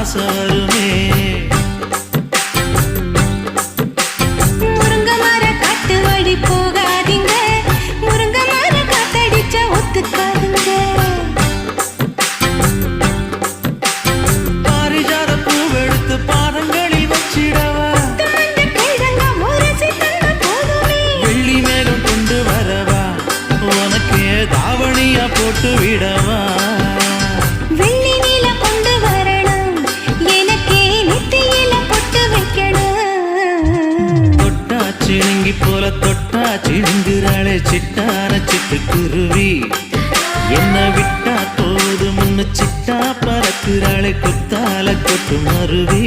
ஆசை வருமே. முருங்க மர காட்டு வழி போகாதீங்க, முருங்க மர காத்தடிச்சா ஒத்துக்காதுங்க. பாரிஜாத பூவெடுத்து பாதங்களில் வச்சிடவா, வெள்ளி மேகம் கொண்டு வரவா, உனக்கே தாவணியா போட்டு விடவா. வெள்ளி நீல கொண்டு வரணும், எனக்கே நெத்தியில பொட்டு வைக்கணும். தொட்டா சிணுங்கி போல தொட்டா சிணுங்குறாளே சிட்டான சிட்டுக்குருவி, என்ன விட்டா போது முன்னு சிட்டா பறக்குறாளே குத்தால கொட்டு மருவி.